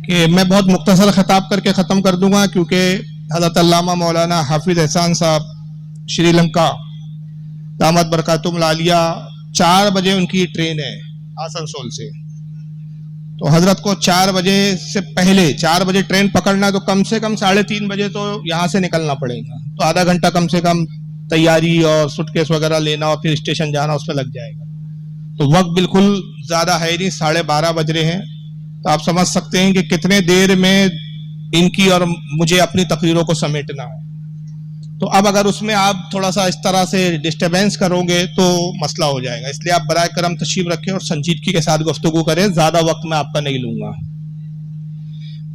کہ میں بہت مختصر خطاب کر کے ختم کر دوں گا، کیونکہ حضرت علامہ مولانا حافظ احسان صاحب شری لنکا دامت برکاتہم العالیہ 4 بجے ان کی ٹرین ہے آسنسول سے، تو حضرت کو 4 بجے سے پہلے 4 بجے ٹرین پکڑنا تو کم سے کم 3:30 بجے تو یہاں سے نکلنا پڑے گا، تو آدھا گھنٹہ کم سے کم تیاری اور سوٹ کیس وغیرہ لینا اور پھر اسٹیشن جانا اس پہ لگ جائے گا، تو وقت بالکل زیادہ ہے نہیں، 12:30 بج رہے ہیں، تو آپ سمجھ سکتے ہیں کہ کتنے دیر میں ان کی اور مجھے اپنی تقریروں کو سمیٹنا ہے۔ تو اب اگر اس میں آپ تھوڑا سا اس طرح سے ڈسٹربینس کرو گے تو مسئلہ ہو جائے گا، اس لیے آپ برائے کرم تشریف رکھیں اور سنجیدگی کے ساتھ گفتگو کریں، زیادہ وقت میں آپ کا نہیں لوں گا۔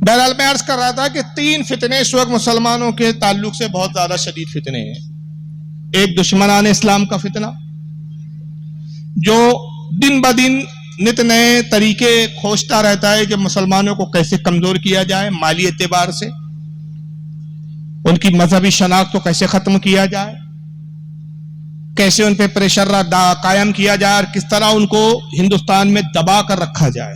بہرحال میں عرض کر رہا تھا کہ 3 فتنے اس وقت مسلمانوں کے تعلق سے بہت زیادہ شدید فتنے ہیں۔ ایک دشمنان اسلام کا فتنہ، جو دن بدن نت نئے طریقے کھوجتا رہتا ہے کہ مسلمانوں کو کیسے کمزور کیا جائے، مالی اعتبار سے ان کی مذہبی شناخت کو کیسے ختم کیا جائے، کیسے ان پہ پریشر قائم کیا جائے، اور کس طرح ان کو ہندوستان میں دبا کر رکھا جائے،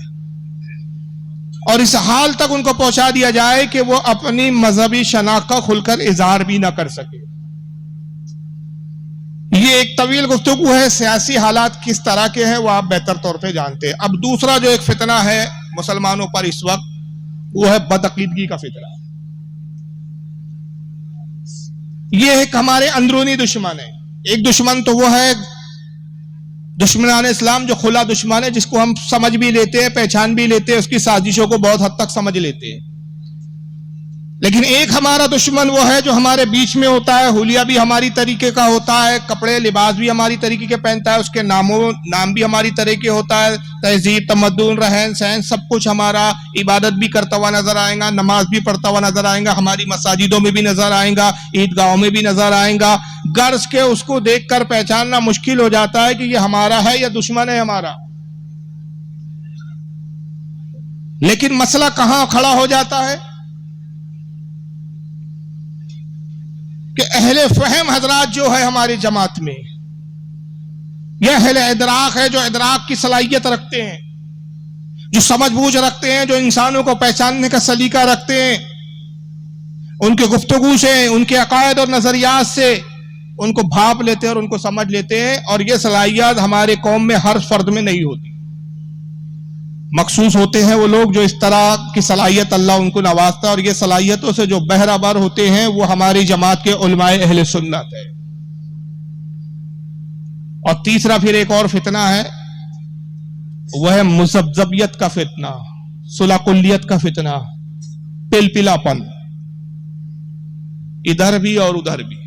اور اس حال تک ان کو پہنچا دیا جائے کہ وہ اپنی مذہبی شناخت کا کھل کر اظہار بھی نہ کر سکے۔ یہ ایک طویل گفتگو ہے، سیاسی حالات کس طرح کے ہیں وہ آپ بہتر طور پہ جانتے ہیں۔ اب دوسرا جو ایک فتنہ ہے مسلمانوں پر اس وقت، وہ ہے بدعقیدگی کا فتنہ۔ یہ ایک ہمارے اندرونی دشمن ہے۔ ایک دشمن تو وہ ہے دشمنان اسلام جو کھلا دشمن ہے، جس کو ہم سمجھ بھی لیتے ہیں، پہچان بھی لیتے ہیں، اس کی سازشوں کو بہت حد تک سمجھ لیتے ہیں۔ لیکن ایک ہمارا دشمن وہ ہے جو ہمارے بیچ میں ہوتا ہے، حلیہ بھی ہماری طریقے کا ہوتا ہے، کپڑے لباس بھی ہماری طریقے کے پہنتا ہے، اس کے نام بھی ہماری طریقے ہوتا ہے، تہذیب تمدن رہن سہن سب کچھ ہمارا، عبادت بھی کرتا ہوا نظر آئے گا، نماز بھی پڑھتا ہوا نظر آئے گا، ہماری مساجدوں میں بھی نظر آئے گا، عیدگاہوں میں بھی نظر آئے گا۔ غرض کے اس کو دیکھ کر پہچاننا مشکل ہو جاتا ہے کہ یہ ہمارا ہے یا دشمن ہے ہمارا۔ لیکن مسئلہ کہاں کھڑا ہو جاتا ہے کہ اہل فہم حضرات جو ہے ہماری جماعت میں، یہ اہل ادراک ہے، جو ادراک کی صلاحیت رکھتے ہیں، جو سمجھ بوجھ رکھتے ہیں، جو انسانوں کو پہچاننے کا سلیقہ رکھتے ہیں، ان کے گفتگو سے، ان کے عقائد اور نظریات سے ان کو بھاپ لیتے ہیں اور ان کو سمجھ لیتے ہیں، اور یہ صلاحیت ہمارے قوم میں ہر فرد میں نہیں ہوتی۔ مخصوص ہوتے ہیں وہ لوگ جو اس طرح کی صلاحیت اللہ ان کو نوازتا ہے، اور یہ صلاحیتوں سے جو بہرہ بر ہوتے ہیں وہ ہماری جماعت کے علماء اہل سنت ہے۔ اور تیسرا پھر ایک اور فتنہ ہے، وہ ہے مذبذبیت کا فتنہ، صلح کلیت کا فتنہ، پلپلا پن، ادھر بھی اور ادھر بھی،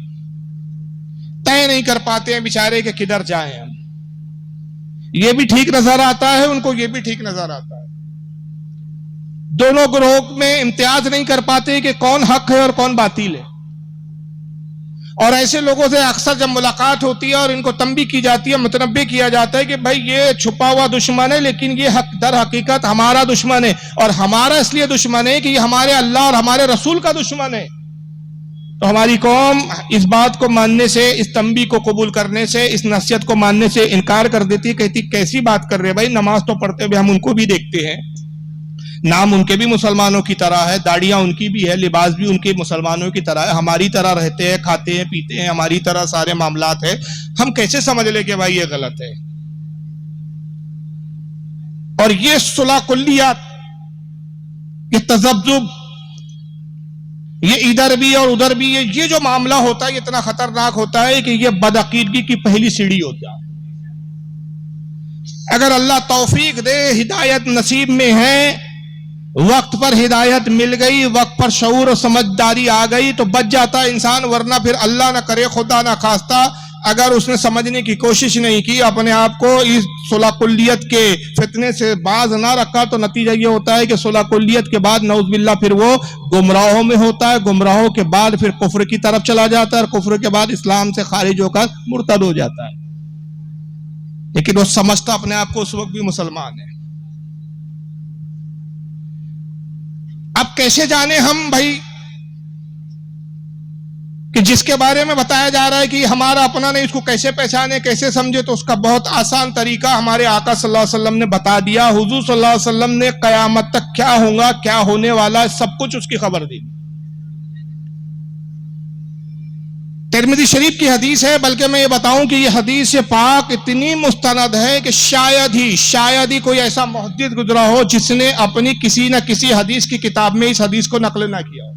طے نہیں کر پاتے ہیں بیچارے کہ کدھر جائیں ہم۔ یہ بھی ٹھیک نظر آتا ہے ان کو، یہ بھی ٹھیک نظر آتا ہے، دونوں گروہ میں امتیاز نہیں کر پاتے کہ کون حق ہے اور کون باطل ہے۔ اور ایسے لوگوں سے اکثر جب ملاقات ہوتی ہے اور ان کو تنبیہ کی جاتی ہے، متنبہ کیا جاتا ہے کہ بھائی یہ چھپا ہوا دشمن ہے، لیکن یہ حق در حقیقت ہمارا دشمن ہے، اور ہمارا اس لیے دشمن ہے کہ یہ ہمارے اللہ اور ہمارے رسول کا دشمن ہے۔ تو ہماری قوم اس بات کو ماننے سے، اس تنبیہ کو قبول کرنے سے، اس نصیحت کو ماننے سے انکار کر دیتی ہے، کہتی کیسی بات کر رہے بھائی، نماز تو پڑھتے ہوئے ہم ان کو بھی دیکھتے ہیں، نام ان کے بھی مسلمانوں کی طرح ہے، داڑیاں ان کی بھی ہے، لباس بھی ان کے مسلمانوں کی طرح ہے، ہماری طرح رہتے ہیں، کھاتے ہیں، پیتے ہیں، ہماری طرح سارے معاملات ہیں، ہم کیسے سمجھ لیں کہ بھائی یہ غلط ہے؟ اور یہ صلح کلیات، یہ تذبذب، یہ ادھر بھی اور ادھر بھی، یہ جو معاملہ ہوتا ہے یہ اتنا خطرناک ہوتا ہے کہ یہ بدعقیدگی کی پہلی سیڑھی ہوتا ہے۔ اگر اللہ توفیق دے، ہدایت نصیب میں ہے، وقت پر ہدایت مل گئی، وقت پر شعور و سمجھداری آ گئی تو بچ جاتا ہے انسان، ورنہ پھر اللہ نہ کرے، خدا نہ خواستہ، اگر اس نے سمجھنے کی کوشش نہیں کی، اپنے آپ کو اس صلح کلیت کے فتنے سے باز نہ رکھا، تو نتیجہ یہ ہوتا ہے کہ صلح کلیت کے بعد نعوذ باللہ پھر وہ گمراہوں میں ہوتا ہے، گمراہوں کے بعد پھر کفر کی طرف چلا جاتا ہے، اور کفر کے بعد اسلام سے خارج ہو کر مرتد ہو جاتا ہے، لیکن وہ سمجھتا اپنے آپ کو اس وقت بھی مسلمان ہے۔ اب کیسے جانے ہم بھائی کہ جس کے بارے میں بتایا جا رہا ہے کہ ہمارا اپنا نہیں، اس کو کیسے پہچانے، کیسے سمجھے، تو اس کا بہت آسان طریقہ ہمارے آقا صلی اللہ علیہ وسلم نے بتا دیا. حضور صلی اللہ علیہ وسلم نے قیامت تک کیا ہوگا، کیا ہونے والا ہے، سب کچھ اس کی خبر دی. ترمذی شریف کی حدیث ہے، بلکہ میں یہ بتاؤں کہ یہ حدیث پاک اتنی مستند ہے کہ شاید ہی کوئی ایسا محدث گزرا ہو جس نے اپنی کسی نہ کسی حدیث کی کتاب میں اس حدیث کو نقل نہ کیا ہو.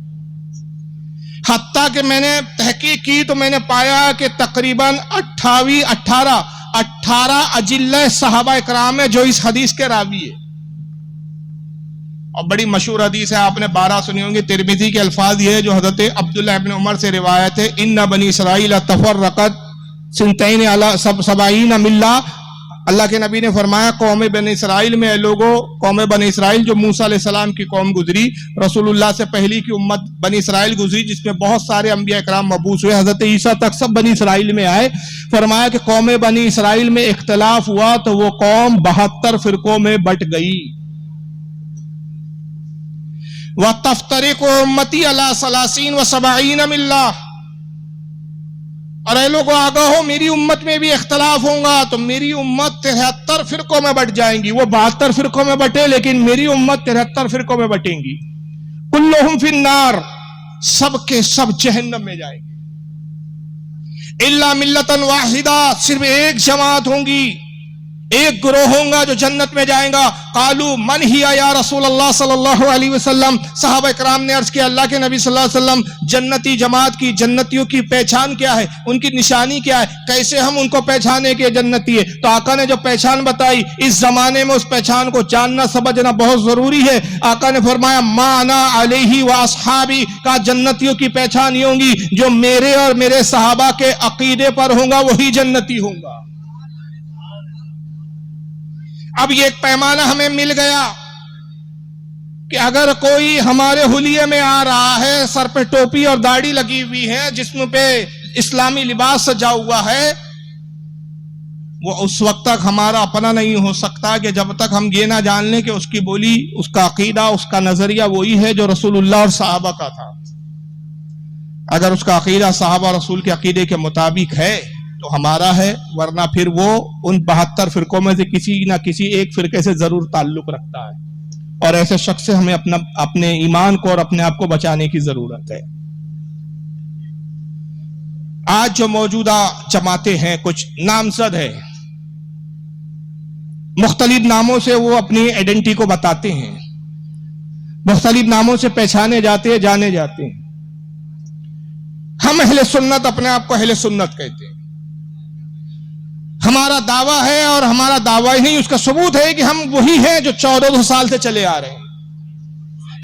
حتیٰ کہ میں نے تحقیق کی تو میں نے پایا کہ تقریباً 18 اجلہ صحابہ اکرام ہیں جو اس حدیث کے راوی ہے. اور بڑی مشہور حدیث ہے، آپ نے 12 سنی ہوں گی. ترمذی کے الفاظ یہ ہے جو حضرت عبداللہ ابن عمر سے روایت ہے: ان بنی اسرائیل تفرقت سنتین علی 70 ملہ. اللہ کے نبی نے فرمایا قوم بنی اسرائیل میں قوم بنی اسرائیل جو موسیٰ علیہ السلام کی قوم گزری، رسول اللہ سے پہلی کی امت بنی اسرائیل گزری جس میں بہت سارے انبیاء اکرام مبعوث ہوئے، حضرت عیسیٰ تک سب بنی اسرائیل میں آئے. فرمایا کہ قوم بنی اسرائیل میں اختلاف ہوا تو وہ قوم 72 فرقوں میں بٹ گئی. وَتَفْتَرِقُ أُمَّتِي عَلَىٰ 30 و70 مِلَّةً. اور اے لوگوں آگاہ ہو، میری امت میں بھی اختلاف ہوگا تو میری امت 73 فرقوں میں بٹ جائیں گی. وہ 72 فرقوں میں بٹے لیکن میری امت 73 فرقوں میں بٹیں گی. کلہم فی النار، سب کے سب جہنم میں جائیں گے. الا ملۃ واحدہ، صرف ایک جماعت ہوں گی، ایک گروہ ہوگا جو جنت میں جائیں گا. قالوا من ہی یا رسول اللہ صلی اللہ علیہ وسلم. صحابہ کرام نے عرض کیا اللہ کے نبی صلی اللہ علیہ وسلم، جنتی جماعت کی، جنتیوں کی پہچان کیا ہے، ان کی نشانی کیا ہے، کیسے ہم ان کو پہچانے کہ جنتی ہے؟ تو آقا نے جو پہچان بتائی، اس زمانے میں اس پہچان کو جاننا سمجھنا بہت ضروری ہے. آقا نے فرمایا ما انا علیہ و اصحابی، کہا جنتیوں کی پہچان یہ ہوں گی جو میرے اور میرے صحابہ کے عقیدے پر ہوں گا وہی جنتی ہوں گا. اب یہ ایک پیمانہ ہمیں مل گیا کہ اگر کوئی ہمارے حلیے میں آ رہا ہے، سر پہ ٹوپی اور داڑھی لگی ہوئی ہے، جسم پہ اسلامی لباس سجا ہوا ہے، وہ اس وقت تک ہمارا اپنا نہیں ہو سکتا کہ جب تک ہم یہ نہ جان لیں کہ اس کی بولی، اس کا عقیدہ، اس کا نظریہ وہی ہے جو رسول اللہ اور صحابہ کا تھا. اگر اس کا عقیدہ صحابہ رسول کے عقیدے کے مطابق ہے تو ہمارا ہے، ورنہ پھر وہ ان 72 فرقوں میں سے کسی نہ کسی ایک فرقے سے ضرور تعلق رکھتا ہے. اور ایسے شخص سے ہمیں اپنے ایمان کو اور اپنے آپ کو بچانے کی ضرورت ہے. آج جو موجودہ جماعتیں ہیں، کچھ نامزد ہے، مختلف ناموں سے وہ اپنی آئیڈینٹی کو بتاتے ہیں، مختلف ناموں سے پہچانے جاتے ہیں، جانے جاتے ہیں. ہم اہل سنت اپنے آپ کو اہل سنت کہتے ہیں. ہمارا دعویٰ ہے، اور ہمارا دعویٰ ہی نہیں، اس کا ثبوت ہے کہ ہم وہی ہیں جو 1400 سال سے چلے آ رہے ہیں.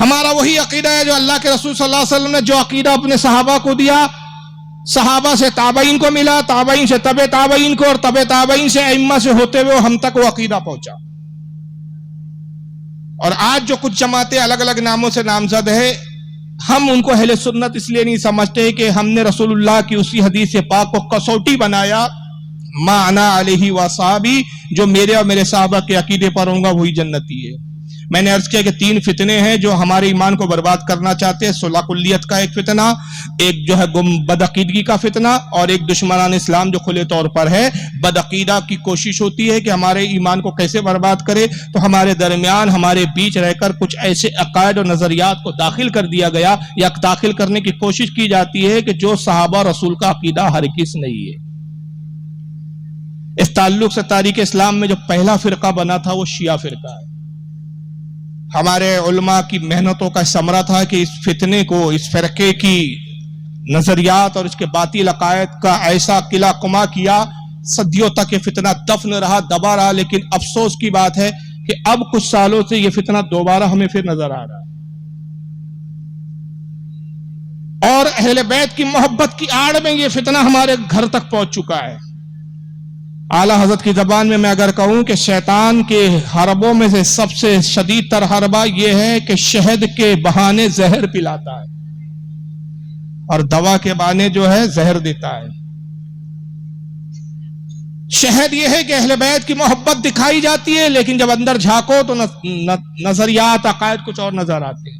ہمارا وہی عقیدہ ہے جو اللہ کے رسول صلی اللہ علیہ وسلم نے جو عقیدہ اپنے صحابہ کو دیا، صحابہ سے تابعین کو ملا، تابعین سے طبع تابعین کو، اور طبع تابعین سے ائمہ سے ہوتے ہوئے ہم تک وہ عقیدہ پہنچا. اور آج جو کچھ جماعتیں الگ الگ ناموں سے نامزد ہے، ہم ان کو اہل سنت اس لیے نہیں سمجھتے کہ ہم نے رسول اللہ کی اسی حدیث پاک کو کسوٹی بنایا، ما انا علیہ وصحابی، جو میرے اور میرے صحابہ کے عقیدے پر ہوں گا وہی جنتی ہے. میں نے عرض کیا کہ 3 فتنے ہیں جو ہمارے ایمان کو برباد کرنا چاہتے ہیں. صلح کلیت کا ایک فتنہ، ایک جو ہے بدعقیدگی کا فتنہ، اور ایک دشمنان اسلام جو کھلے طور پر ہے. بدعقیدہ کی کوشش ہوتی ہے کہ ہمارے ایمان کو کیسے برباد کرے، تو ہمارے درمیان، ہمارے بیچ رہ کر کچھ ایسے عقائد اور نظریات کو داخل کر دیا گیا، یا داخل کرنے کی کوشش کی جاتی ہے کہ جو صحابہ رسول کا عقیدہ ہرگز نہیں ہے. اس تعلق سے تاریخ اسلام میں جو پہلا فرقہ بنا تھا وہ شیعہ فرقہ ہے. ہمارے علماء کی محنتوں کا ثمرہ تھا کہ اس فتنے کو، اس فرقے کی نظریات اور اس کے باطل عقائد کا ایسا قلعہ کما کیا، صدیوں تک یہ فتنہ دفن رہا، دبا رہا. لیکن افسوس کی بات ہے کہ اب کچھ سالوں سے یہ فتنہ دوبارہ ہمیں پھر نظر آ رہا ہے. اور اہل بیت کی محبت کی آڑ میں یہ فتنہ ہمارے گھر تک پہنچ چکا ہے. اعلیٰ حضرت کی زبان میں اگر کہوں کہ شیطان کے حربوں میں سے سب سے شدید تر حربہ یہ ہے کہ شہد کے بہانے زہر پلاتا ہے، اور دوا کے بہانے جو ہے زہر دیتا ہے. شہد یہ ہے کہ اہل بیت کی محبت دکھائی جاتی ہے، لیکن جب اندر جھانکو تو نظریات، عقائد کچھ اور نظر آتے ہیں.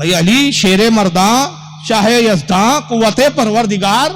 بھائی علی شیر مرداں شاہ یزداں قوت پروردگار،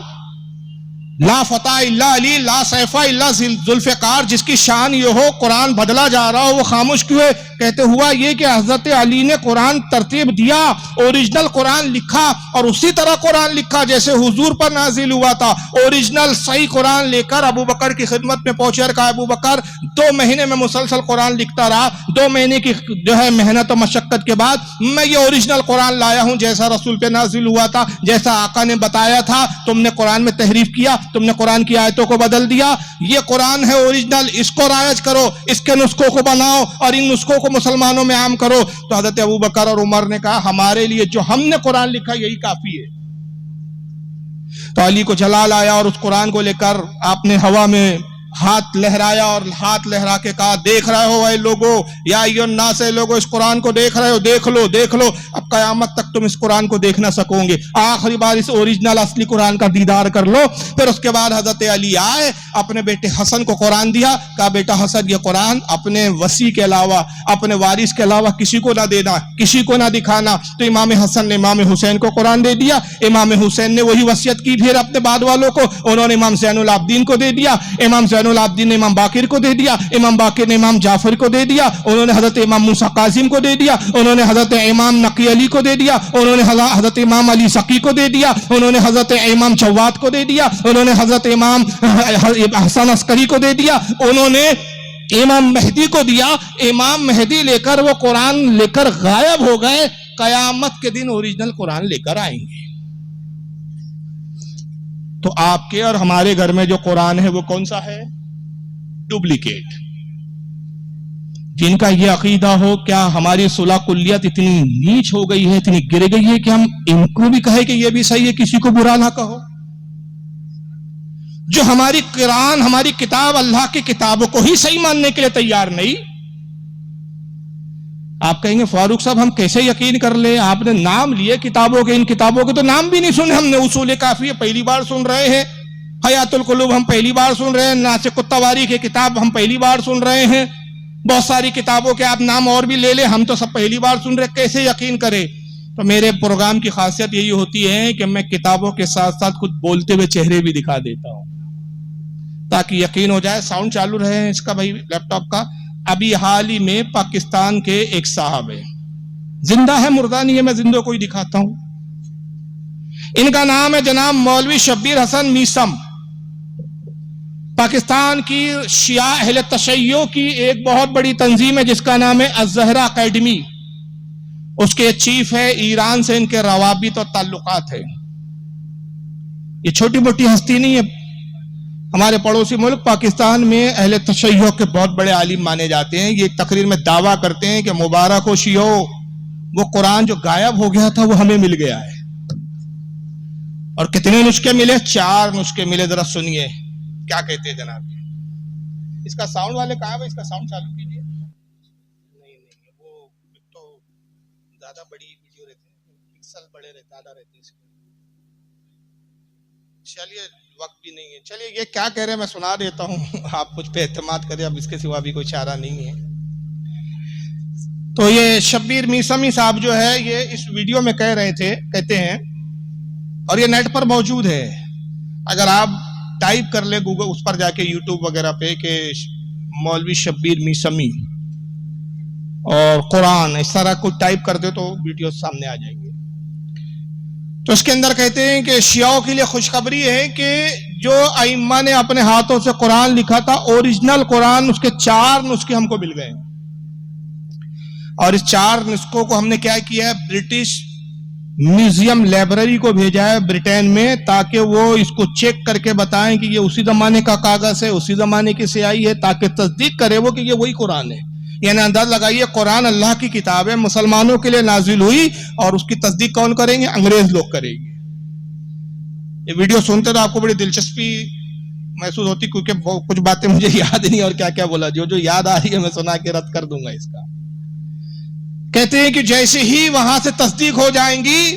لا فتح الا علی لا سیف الا ذوالفقار، جس کی شان یہ ہو قرآن بدلا جا رہا ہو وہ خاموش کیوں ہے؟ کہتے ہوا یہ کہ حضرت علی نے قرآن ترتیب دیا، اوریجنل قرآن لکھا اور اسی طرح قرآن لکھا جیسے حضور پر نازل ہوا تھا، اوریجنل صحیح قرآن لے کر ابو بکر کی خدمت میں پہنچے اور کہا ابو بکر 2 مہینے میں مسلسل قرآن لکھتا رہا، 2 مہینے کی جو ہے محنت و مشقت کے بعد میں یہ اوریجنل قرآن لایا ہوں جیسا رسول پہ نازل ہوا تھا، جیسا آقا نے بتایا تھا، تم نے قرآن میں تحریف کیا، تم نے قرآن کی آیتوں کو بدل دیا، یہ قرآن ہے اوریجنل، اس کو رائج کرو، اس کے نسخوں کو بناؤ اور ان نسخوں کو مسلمانوں میں عام کرو۔ تو حضرت ابو بکر اور عمر نے کہا ہمارے لیے جو ہم نے قرآن لکھا یہی کافی ہے۔ تو علی کو جلال آیا اور اس قرآن کو لے کر آپ نے ہوا میں ہاتھ لہرایا اور ہاتھ لہرا کے کہا دیکھ رہے ہو اے لوگو، یا ایھا الناس، اے لوگو اس قرآن کو دیکھ رہے ہو، دیکھ لو دیکھ لو، اب قیامت تک تم اس قرآن کو دیکھ نہ سکو گے، آخری بار اس اوریجنل اصلی قرآن کا دیدار کر لو۔ پھر اس کے بعد حضرت علی آئے، اپنے بیٹے حسن کو قرآن دیا، کہا بیٹا حسن یہ قرآن اپنے وصی کے علاوہ، اپنے وارث کے علاوہ کسی کو نہ دینا، کسی کو نہ دکھانا۔ تو امام حسن نے امام حسین کو قرآن دے دیا، امام حسین نے وہی وصیت کی پھر اپنے بعد والوں کو، انہوں نے امام زین العابدین کو دے دیا، امام زین العابدین نے امام باقر کو دے دیا، امام باقر نے امام جعفر کو دے دیا، انہوں نے حضرت امام موسیٰ کاظم کو دے دیا، انہوں نے حضرت امام نقی علی کو دے دیا، انہوں نے حضرت امام علی سقی کو دے دیا، انہوں نے حضرت امام جواد کو دے دیا، انہوں نے حضرت امام حسن عسکری کو دے دیا، انہوں نے امام مہدی کو دیا۔ امام مہدی لے کر وہ قرآن لے کر غائب ہو گئے، قیامت کے دن اوریجنل قرآن لے کر آئیں گے۔ تو آپ کے اور ہمارے گھر میں جو قرآن ہے وہ کون سا ہے؟ ڈپلیکیٹ۔ جن کا یہ عقیدہ ہو، کیا ہماری صلح کلیت اتنی نیچ ہو گئی ہے، اتنی گر گئی ہے کہ ہم ان کو بھی کہیں کہ یہ بھی صحیح ہے، کسی کو برا نہ کہو؟ جو ہماری قرآن، ہماری کتاب، اللہ کی کتابوں کو ہی صحیح ماننے کے لیے تیار نہیں۔ آپ کہیں گے فاروق صاحب ہم کیسے یقین کر لیں، آپ نے نام لیے کتابوں کے، ان کتابوں کے تو نام بھی نہیں سنے ہم نے، اصول کافی پہلی بار سن رہے ہیں، حیات القلوب ہم پہلی بار سن رہے ہیں، ناسخ التواریخ کی کتاب ہم پہلی بار سن رہے ہیں، بہت ساری کتابوں کے آپ نام اور بھی لے لیں، ہم تو سب پہلی بار سن رہے ہیں، کیسے یقین کریں؟ تو میرے پروگرام کی خاصیت یہی ہوتی ہے کہ میں کتابوں کے ساتھ ساتھ خود بولتے ہوئے چہرے بھی دکھا دیتا ہوں تاکہ یقین ہو جائے۔ ساؤنڈ چالو رہے اس کا بھائی لیپ ٹاپ کا۔ ابھی حال ہی میں پاکستان کے ایک صاحب ہے، زندہ ہے مردہ نہیں ہے، میں زندہ کو ہی دکھاتا ہوں، ان کا نام ہے جناب مولوی شبیر حسن میسم۔ پاکستان کی شیعہ اہل تشیع کی ایک بہت بڑی تنظیم ہے جس کا نام ہے الزہرہ اکیڈمی، اس کے چیف ہے، ایران سے ان کے روابط اور تعلقات ہیں۔ یہ چھوٹی موٹی ہستی نہیں ہے، ہمارے پڑوسی ملک پاکستان میں اہل تشیع کے بہت بڑے عالم مانے جاتے ہیں۔ یہ ایک تقریر میں دعویٰ کرتے ہیں کہ مبارک ہو شیعو، وہ قرآن جو غائب ہو گیا تھا وہ ہمیں مل گیا ہے۔ اور کتنے نسخے ملے؟ 4 نسخے ملے، ذرا سنیے کیا کہتے ہیں جناب جی۔ اس کا ساؤنڈ والے کہاں ہے؟ اس کا ساؤنڈ چالو کیجئے۔ نہیں وہ تو زیادہ بڑی ویڈیو رہتی ہے، پکسل بڑے رہتے، زیادہ رہتے اس کے۔ چلیے وقت بھی نہیں ہے، چلیے یہ کیا کہہ رہے ہیں میں سنا دیتا ہوں، آپ کچھ پہ اعتماد کریں، اب اس کے سوا بھی کوئی چارہ نہیں ہے۔ تو یہ شبیر میسمی صاحب جو ہے یہ اس ویڈیو میں کہہ رہے تھے، کہتے ہیں، اور یہ نیٹ پر موجود ہے، اگر آپ ٹائپ کر لیں گوگل اس پر جا کے یوٹیوب وغیرہ پہ کہ مولوی شبیر میسمی اور قرآن اس طرح کو ٹائپ کر دے تو ویڈیو سامنے آ جائیں گے۔ تو اس کے اندر کہتے ہیں کہ شیعوں کے لیے خوشخبری ہے کہ جو ائمہ نے اپنے ہاتھوں سے قرآن لکھا تھا، اوریجنل قرآن، اس کے 4 نسخے ہم کو مل گئے، اور اس 4 نسخوں کو ہم نے کیا کیا ہے، برٹش میوزیم لائبریری کو بھیجا ہے برٹین میں، تاکہ وہ اس کو چیک کر کے بتائیں کہ یہ اسی زمانے کا کاغذ ہے، اسی زمانے کی سیاہی ہے، تاکہ تصدیق کرے وہ کہ یہ وہی قرآن ہے۔ یعنی انداز لگائیے قرآن اللہ کی کتاب ہے، مسلمانوں کے لیے نازل ہوئی، اور اس کی تصدیق کون کریں گے؟ انگریز لوگ کریں گے۔ یہ ویڈیو سنتے تو آپ کو بڑی دلچسپی محسوس ہوتی، کیونکہ کچھ باتیں مجھے یاد نہیں اور کیا کیا بولا، جو یاد آ رہی ہے میں سنا کے رد کر دوں گا اس کا۔ کہتے ہیں کہ جیسے ہی وہاں سے تصدیق ہو جائیں گی،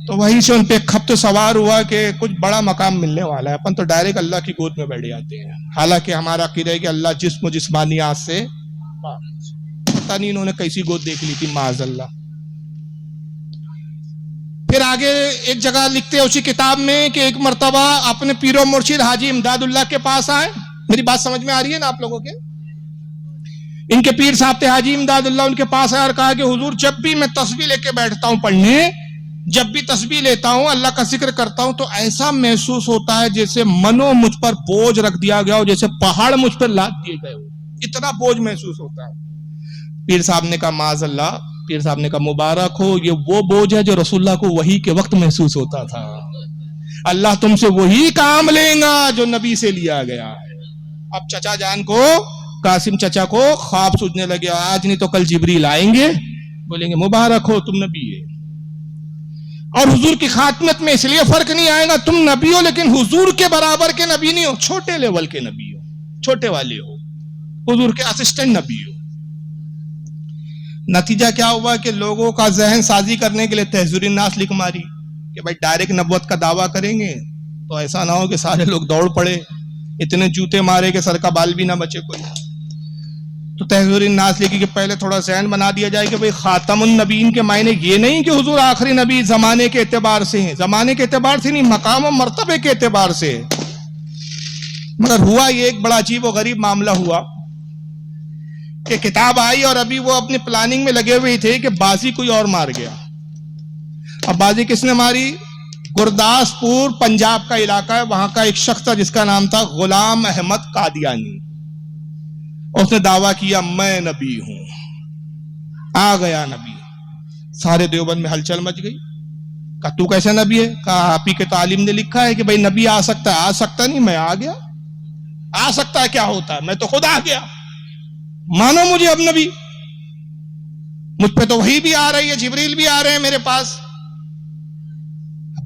تو وہیں سے ان پہ خبط سوار ہوا کہ کچھ بڑا مقام ملنے والا ہے، اپن تو ڈائریکٹ اللہ کی گود میں بیٹھ جاتے ہیں، حالانکہ ہمارا عقیدہ ہے کہ اللہ جسم و جسمانیات سے پتہ نہیں انہوں نے کیسی گود دیکھ لی تھی معاذ اللہ۔ پھر آگے ایک جگہ لکھتے ہیں اسی کتاب میں کہ ایک مرتبہ اپنے پیر و مرشد حاجی امداد اللہ کے پاس آئے۔ میری بات سمجھ میں آ رہی ہے نا آپ لوگوں کے؟ ان کے پیر صاحب تھے حاجی امداد اللہ، ان کے پاس آیا اور کہا کہ حضور جب بھی میں تسبیح لے کے بیٹھتا ہوں پڑھنے، جب بھی تسبیح لیتا ہوں اللہ کا ذکر کرتا ہوں تو ایسا محسوس ہوتا ہے جیسے منو مجھ پر بوجھ رکھ دیا گیا ہو، جیسے پہاڑ مجھ پر لاد دیے گئے ہو، اتنا بوجھ محسوس ہوتا ہے۔ پیر صاحب نے کہا معاذ اللہ، پیر صاحب نے کہا مبارک ہو، یہ وہ بوجھ ہے جو رسول اللہ کو وحی کے وقت محسوس ہوتا تھا۔ اللہ تم سے وہی کام لیں گا جو نبی سے لیا گیا ہے۔ اب چچا جان کو، قاسم چچا کو خواب سوچنے لگے، آج نہیں تو کل جبریل آئیں گے، بولیں گے مبارک ہو تم نبی ہے۔ اور حضور کی خاتمت میں اس لیے فرق نہیں آئے گا، تم نبی ہو لیکن حضور کے برابر کے نبی نہیں ہو، چھوٹے لیول کے نبی ہو، چھوٹے والے ہو، حضور کے اسسٹنٹ نبی ہو۔ نتیجہ کیا ہوا کہ لوگوں کا ذہن سازی کرنے کے لیے تحذیر الناس لکھ ماری کہ بھائی ڈائریکٹ نبوت کا دعویٰ کریں گے تو ایسا نہ ہو کہ سارے لوگ دوڑ پڑے، اتنے جوتے مارے کہ سر کا بال بھی نہ بچے کوئی۔ تو تحذیر الناس لکھی کہ پہلے تھوڑا ذہن بنا دیا جائے کہ بھائی خاتم النبیین کے معنی یہ نہیں کہ حضور آخری نبی زمانے کے اعتبار سے ہیں، زمانے کے اعتبار سے نہیں، مقام و مرتبے کے اعتبار سے۔ مگر ہوا یہ ایک بڑا عجیب و غریب معاملہ ہوا کہ کتاب آئی اور ابھی وہ اپنی پلاننگ میں لگے ہوئے تھے کہ بازی کوئی اور مار گیا۔ اب بازی کس نے ماری؟ گرداسپور پنجاب کا علاقہ ہے، وہاں کا ایک شخص تھا جس کا نام تھا غلام احمد قادیانی۔ اس نے دعویٰ کیا میں نبی ہوں، آ گیا نبی۔ سارے دیوبند میں ہلچل مچ گئی، کہا تو کیسے نبی ہے؟ کہا آپ ہی کے تعلیم نے لکھا ہے کہ بھائی نبی آ سکتا ہے۔ آ سکتا نہیں، میں آ گیا۔ آ سکتا ہے کیا ہوتا ہے؟ میں تو خود آ گیا، مانو مجھے اب نبی۔ مجھ پہ تو وہی بھی آ رہی ہے، جبریل بھی آ رہے ہیں میرے پاس۔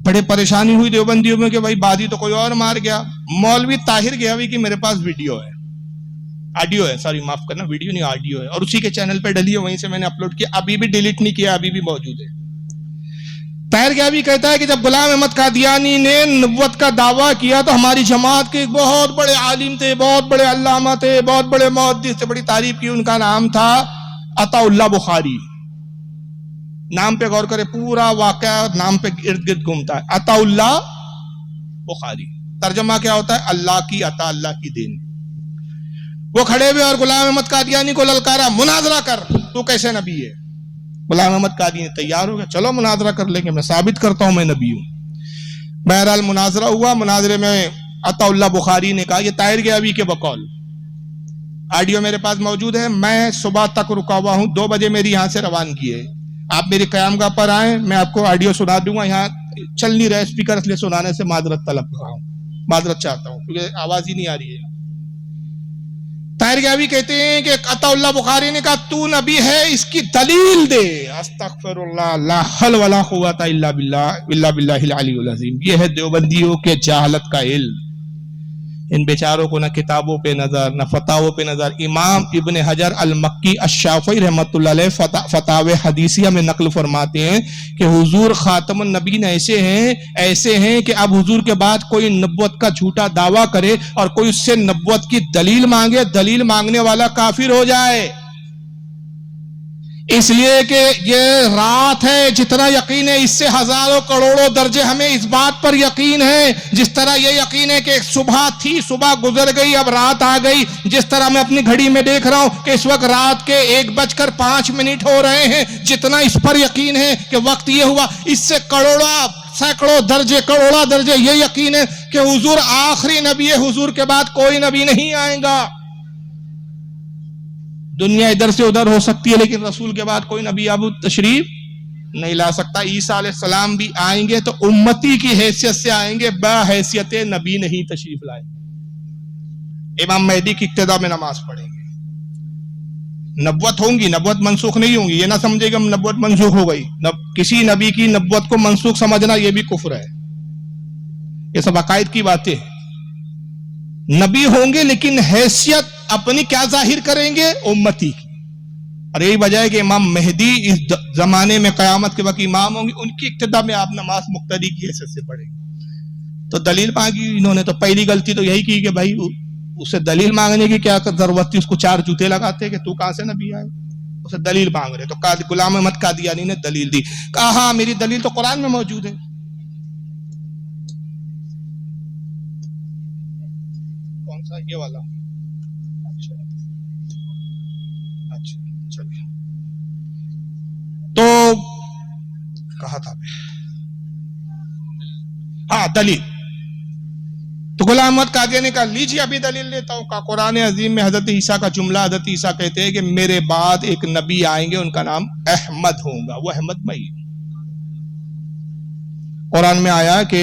بڑے پریشانی ہوئی دیوبندیوں میں کہ بھائی بازی تو کوئی اور مار گیا۔ مولوی طاہر گیاوی کی میرے پاس ویڈیو ہے، آڈیو ہے، سوری معاف کرنا، ویڈیو نہیں آڈیو ہے، اور اسی کے چینل پہ ڈلی ہے، وہیں سے میں نے اپلوڈ کیا، ابھی بھی ڈیلیٹ نہیں کیا، ابھی بھی موجود ہے۔ طاہر گیاوی کہتا ہے کہ جب غلام احمد قادیانی نے نبوت کا دعویٰ کیا تو ہماری جماعت کے ایک بہت بڑے عالم تھے، بہت بڑے علامہ تھے، بہت بڑے محدث تھے، بڑی تعریف کی۔ ان کا نام تھا عطا اللہ بخاری۔ نام پہ غور کرے، پورا واقعہ نام پہ ارد گرد گھومتا ہے، عطا اللہ بخاری۔ ترجمہ کیا ہوتا ہے؟ اللہ کی عطا، اللہ کی دین۔ وہ کھڑے ہوئے اور غلام احمد قادیانی کو للکارا، مناظرہ کر، تو کیسے نبی ہے؟ غلام احمد قادیانی تیار ہو گیا، چلو مناظرہ کر لیں گے، میں ثابت کرتا ہوں میں نبی ہوں۔ بہرحال مناظرہ ہوا۔ مناظرے میں عطا اللہ بخاری نے کہا، یہ طاہر گیاوی کے بقول، آڈیو میرے پاس موجود ہے، میں صبح تک رکا ہوا ہوں، 2 بجے میری یہاں سے روانگی ہے، آپ میری قیام گاہ پر آئیں، میں آپ کو آڈیو سنا دوں گا۔ یہاں چل نہیں رہے اسپیکر، اس لیے سنانے سے معذرت طلب کر رہا ہوں، معذرت چاہتا ہوں کیونکہ آواز ہی نہیں آ رہی ہے۔ طاہر گیاوی کہتے ہیں کہ عطا اللہ بخاری نے کہا تو نبی ہے، اس کی دلیل دے۔ استغفر اللہ، لا حول ولا قوت الا باللہ العلی العظیم۔ یہ ہے دیوبندیوں کے جہالت کا علم۔ ان بیچاروں کو نہ کتابوں پہ نظر، نہ فتاووں پہ نظر۔ امام ابن حجر المکی الشافعی رحمۃ اللہ علیہ فتاوی حدیثیہ میں نقل فرماتے ہیں کہ حضور خاتم النبیین ایسے ہیں کہ اب حضور کے بعد کوئی نبوت کا جھوٹا دعویٰ کرے اور کوئی اس سے نبوت کی دلیل مانگے، دلیل مانگنے والا کافر ہو جائے۔ اس لیے کہ یہ رات ہے، جتنا یقین ہے اس سے ہزاروں کروڑوں درجے ہمیں اس بات پر یقین ہے۔ جس طرح یہ یقین ہے کہ صبح تھی، صبح گزر گئی، اب رات آ گئی، جس طرح میں اپنی گھڑی میں دیکھ رہا ہوں کہ اس وقت رات کے 1:05 ہو رہے ہیں، جتنا اس پر یقین ہے کہ وقت یہ ہوا، اس سے سینکڑوں درجے، کروڑوں درجے یہ یقین ہے کہ حضور آخری نبی ہے، حضور کے بعد کوئی نبی نہیں آئے گا۔ دنیا ادھر سے ادھر ہو سکتی ہے لیکن رسول کے بعد کوئی نبی اب تشریف نہیں لا سکتا۔ عیسیٰ علیہ السلام بھی آئیں گے تو امتی کی حیثیت سے آئیں گے، بحیثیت نبی نہیں تشریف لائیں گے۔ امام مہدی کی ابتدا میں نماز پڑھیں گے، نبوت ہوں گی، نبوت منسوخ نہیں ہوں گی۔ یہ نہ سمجھے کہ نبوت منسوخ ہو گئی، کسی نبی کی نبوت کو منسوخ سمجھنا یہ بھی کفر ہے۔ یہ سب عقائد کی باتیں۔ نبی ہوں گے لیکن حیثیت اپنی کیا ظاہر کریں گے؟ امتی کی۔ اور یہی وجہ ہے کہ امام مہدی اس زمانے میں قیامت کے وقت امام ہوں گے، ان کی اقتدا میں آپ نماز مقتدی کی حیثیت سے پڑھیں گے۔ تو دلیل مانگی انہوں نے، تو پہلی غلطی تو یہی کی کہ بھائی اسے دلیل مانگنے کی کیا ضرورت تھی، اس کو 4 جوتے لگاتے کہ تو کہاں سے نبی آئے، اسے دلیل مانگ رہے۔ تو غلام احمد قادیانی نے دلیل دی، کہا ہاں میری دلیل تو قرآن میں موجود ہے۔ کون سا؟ یہ والا؟ اچھا چلیے، تو کہا تھا ہاں دلیل، تو غلام احمد قادیانی کا لیجیے ابھی دلیل لیتا ہوں۔ کا قرآن عظیم میں حضرت عیسیٰ کا جملہ، حضرت عیسیٰ کہتے ہیں کہ میرے بعد ایک نبی آئیں گے، ان کا نام احمد ہوگا، وہ احمد میں ہی قرآن میں آیا کہ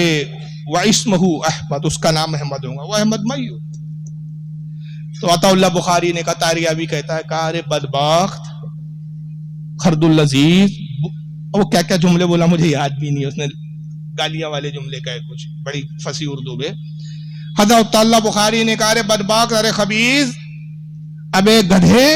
وَاسْمُهُ احمد، اس کا نام احمد ہوگا، وہ احمد میں ہی ہو۔ تو عطا اللہ بخاری نے کہا، طاریابی کہتا ہے کہ ارے بدبخت خرد اللذیذ، وہ کیا کیا جملے بولا مجھے یاد بھی نہیں، اس نے گالیاں والے جملے کہے کچھ بڑی فصیح اردو میں۔ حضرت اللہ بخاری نے کہا ارے بدبخت، ارے خبیث، ابے گدھے،